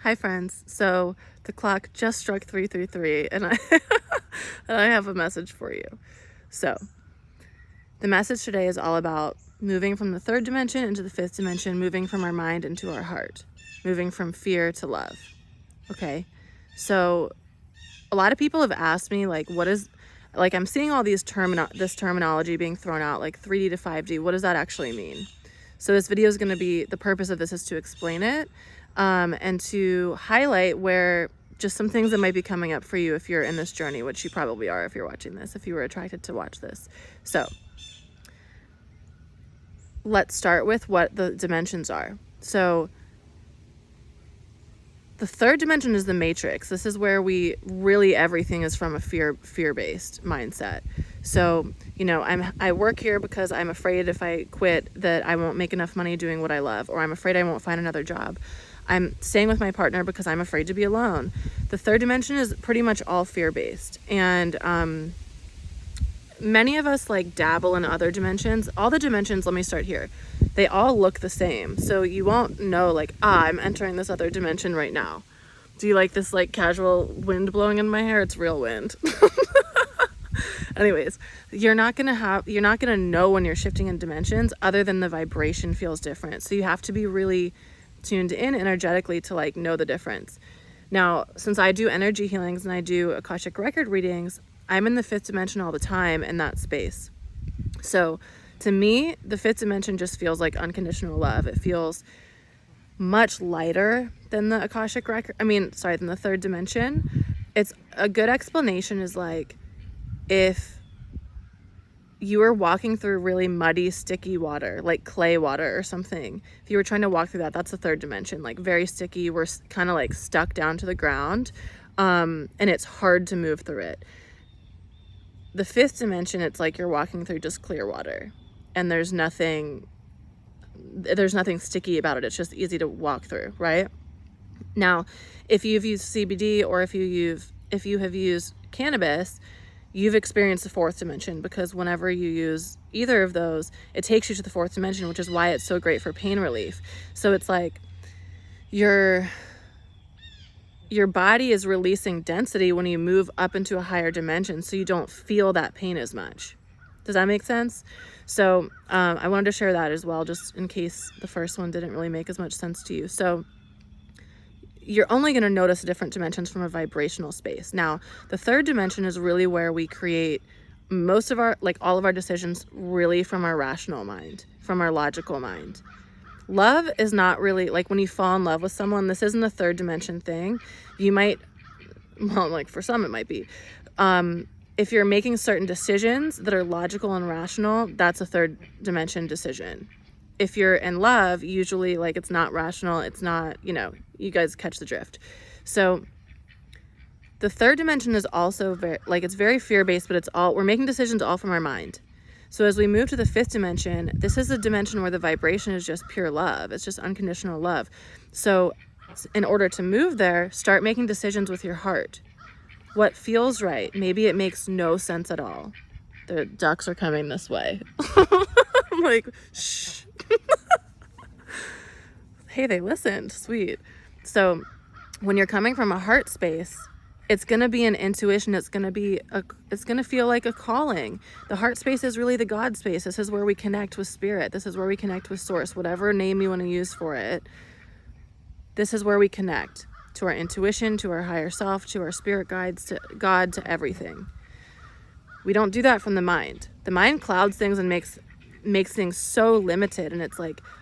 Hi friends. So the clock just struck 333 and I and I have a message for you. So the message today is all about moving from the third dimension into the fifth dimension, moving from our mind into our heart, moving from fear to love. Okay? So a lot of people have asked me I'm seeing all these this terminology being thrown out, like 3D to 5D. What does that actually mean? So this video is going to be, the purpose of this is to explain it and to highlight where just some things that might be coming up for you if you're in this journey, which you probably are if you're watching this, if you were attracted to watch this. So let's start with what the dimensions are. So the third dimension is the matrix. This is where everything is from a fear-based mindset. So, I work here because I'm afraid if I quit that I won't make enough money doing what I love, or I'm afraid I won't find another job. I'm staying with my partner because I'm afraid to be alone. The third dimension is pretty much all fear-based. And many of us dabble in other dimensions. All the dimensions, let me start here. They all look the same. So you won't know I'm entering this other dimension right now. Do you like this casual wind blowing in my hair? It's real wind. Anyways, you're not going to know when you're shifting in dimensions other than the vibration feels different. So you have to be really tuned in energetically to know the difference. Now, since I do energy healings and I do Akashic record readings, I'm in the fifth dimension all the time in that space. So to me, the fifth dimension just feels like unconditional love. It feels much lighter than the Akashic record. Than the third dimension. It's a good explanation is if you were walking through really muddy, sticky water, like clay water or something. If you were trying to walk through that, that's the third dimension, very sticky. You were kind of stuck down to the ground, and it's hard to move through it. The fifth dimension, it's like you're walking through just clear water, and there's nothing sticky about it. It's just easy to walk through, right? Now, if you've used CBD or if you have used cannabis, you've experienced the fourth dimension, because whenever you use either of those, it takes you to the fourth dimension, which is why it's so great for pain relief. So it's like your body is releasing density when you move up into a higher dimension, so you don't feel that pain as much. Does that make sense? So I wanted to share that as well, just in case the first one didn't really make as much sense to you. So you're only going to notice different dimensions from a vibrational space. Now, the third dimension is really where we create most of all of our decisions really from our rational mind, from our logical mind. Love is not really, when you fall in love with someone, this isn't a third dimension thing. You might, for some it might be. If you're making certain decisions that are logical and rational, that's a third dimension decision. If you're in love, usually it's not rational, it's not, you guys catch the drift. So the third dimension is also very, it's very fear-based, but we're making decisions all from our mind. So as we move to the fifth dimension, this is a dimension where the vibration is just pure love. It's just unconditional love. So in order to move there, start making decisions with your heart. What feels right? Maybe it makes no sense at all. The ducks are coming this way. I'm shh. Hey, they listened. Sweet. So when you're coming from a heart space, it's going to be an intuition. It's going to feel like a calling. The heart space is really the God space. This is where we connect with spirit. This is where we connect with source, whatever name you want to use for it. This is where we connect to our intuition, to our higher self, to our spirit guides, to God, to everything. We don't do that from the mind. The mind clouds things and makes things so limited, and it's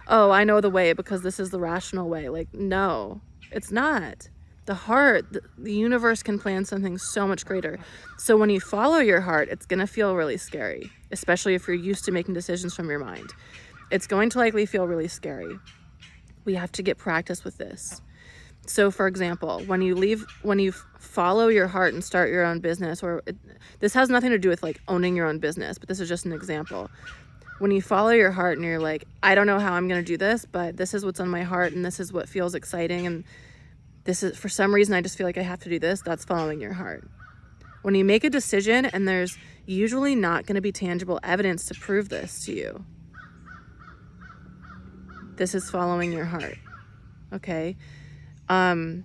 oh, I know the way because this is the rational way. No, it's not. The heart, the universe can plan something so much greater. So when you follow your heart, it's going to feel really scary, especially if you're used to making decisions from your mind. It's going to likely feel really scary. We have to get practice with this. So for example, when you follow your heart and start your own business, this has nothing to do with owning your own business, but this is just an example. When you follow your heart and you're I don't know how I'm going to do this, but this is what's on my heart and this is what feels exciting, and this is, for some reason, I just feel like I have to do this, that's following your heart. When you make a decision and there's usually not going to be tangible evidence to prove this to you, this is following your heart. Okay? So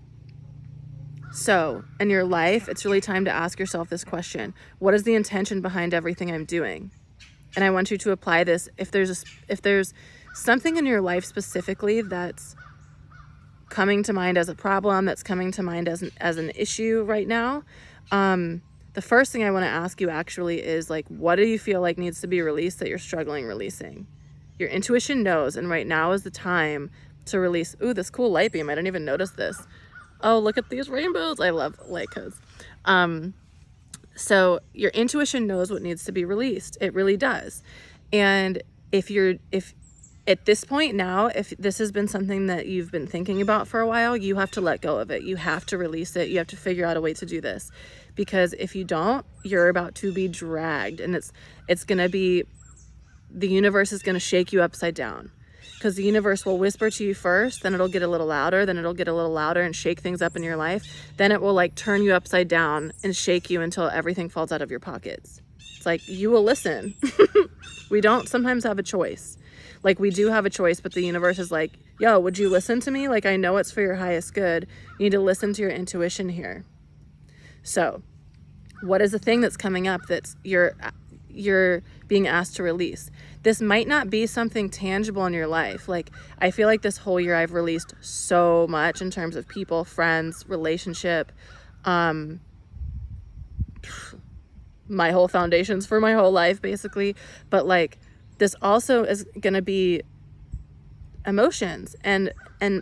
in your life, it's really time to ask yourself this question: what is the intention behind everything I'm doing? And I want you to apply this. If there's something in your life specifically that's coming to mind as a problem, that's coming to mind as an issue right now, the first thing I want to ask you actually is like, what do you feel like needs to be released that you're struggling releasing? Your intuition knows, and right now is the time to release. Ooh, this cool light beam. I didn't even notice this. Oh, look at these rainbows. I love light codes. So your intuition knows what needs to be released. It really does. And if at this point now, if this has been something that you've been thinking about for a while, you have to let go of it. You have to release it. You have to figure out a way to do this, because if you don't, you're about to be dragged, and it's going to be, the universe is going to shake you upside down, because the universe will whisper to you first, then it'll get a little louder, then it'll get a little louder and shake things up in your life. Then it will like turn you upside down and shake you until everything falls out of your pockets. It's like, you will listen. We don't sometimes have a choice. Like, we do have a choice, but the universe is like, yo, would you listen to me? Like, I know it's for your highest good. You need to listen to your intuition here. So what is the thing that's coming up that's you're being asked to release? This might not be something tangible in your life. Like, I feel like this whole year I've released so much in terms of people, friends, relationship, my whole foundations for my whole life, basically. But like, this also is going to be emotions and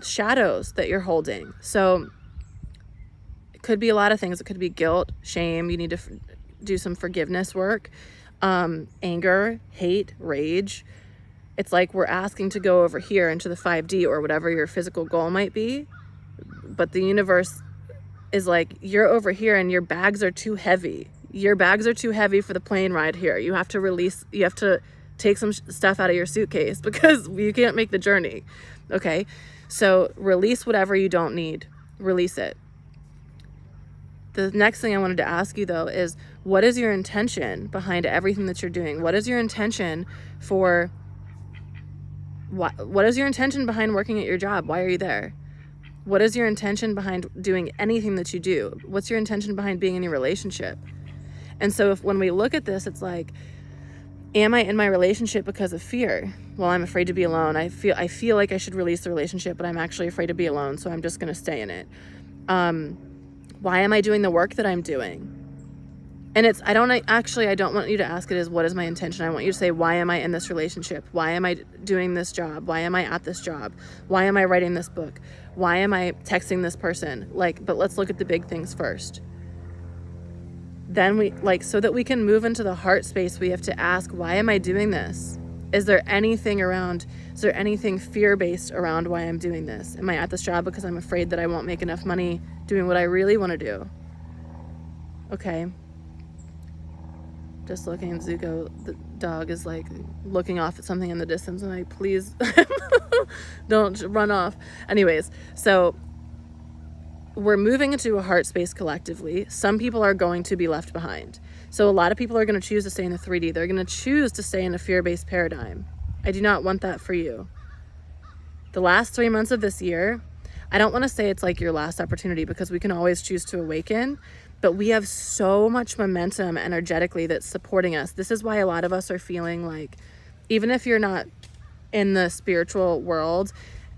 shadows that you're holding. So it could be a lot of things. It could be guilt, shame. You need to do some forgiveness work, anger, hate, rage. It's like we're asking to go over here into the 5D or whatever your physical goal might be. But the universe is like, you're over here and your bags are too heavy. Your bags are too heavy for the plane ride here. You have to release, you have to take some stuff out of your suitcase because you can't make the journey. Okay. So release whatever you don't need, release it. The next thing I wanted to ask you though is, what is your intention behind everything that you're doing? What is your intention for what is your intention behind working at your job? Why are you there? What is your intention behind doing anything that you do? What's your intention behind being in your relationship? And so when we look at this, it's like, am I in my relationship because of fear? Well, I'm afraid to be alone. I feel like I should release the relationship, but I'm actually afraid to be alone, so I'm just going to stay in it. Why am I doing the work that I'm doing? And I don't want you to ask it as, what is my intention? I want you to say, why am I in this relationship? Why am I doing this job? Why am I at this job? Why am I writing this book? Why am I texting this person? Like, but let's look at the big things first. Then so that we can move into the heart space, we have to ask, why am I doing this? Is there anything fear-based around why I'm doing this? Am I at this job because I'm afraid that I won't make enough money doing what I really want to do? Okay. Just looking, Zuko, the dog, is like looking off at something in the distance, and please don't run off. Anyways, so we're moving into a heart space collectively. Some people are going to be left behind. So a lot of people are going to choose to stay in the 3D. They're going to choose to stay in a fear-based paradigm. I do not want that for you. The last 3 months of this year, I don't want to say it's like your last opportunity, because we can always choose to awaken, but we have so much momentum energetically that's supporting us. This is why a lot of us are feeling like, even if you're not in the spiritual world,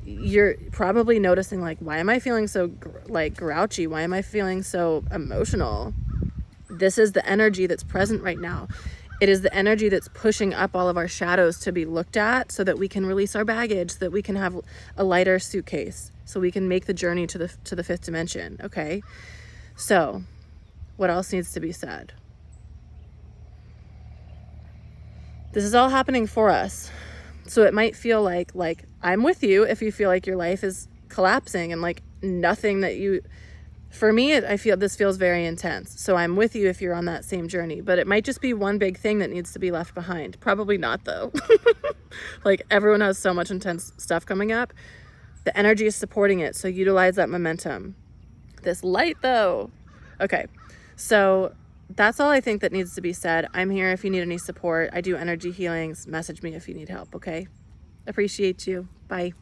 you're probably noticing like, why am I feeling so grouchy? Why am I feeling so emotional? This is the energy that's present right now. It is the energy that's pushing up all of our shadows to be looked at, so that we can release our baggage, so that we can have a lighter suitcase, so we can make the journey to the fifth dimension. Okay. So what else needs to be said? This is all happening for us. So it might feel like I'm with you if you feel like your life is collapsing and like nothing that you, for me, I feel this feels very intense. So I'm with you if you're on that same journey, but it might just be one big thing that needs to be left behind. Probably not though. Like, everyone has so much intense stuff coming up. The energy is supporting it. So utilize that momentum. This light though. Okay. So that's all I think that needs to be said. I'm here if you need any support. I do energy healings. Message me if you need help, okay? Appreciate you. Bye.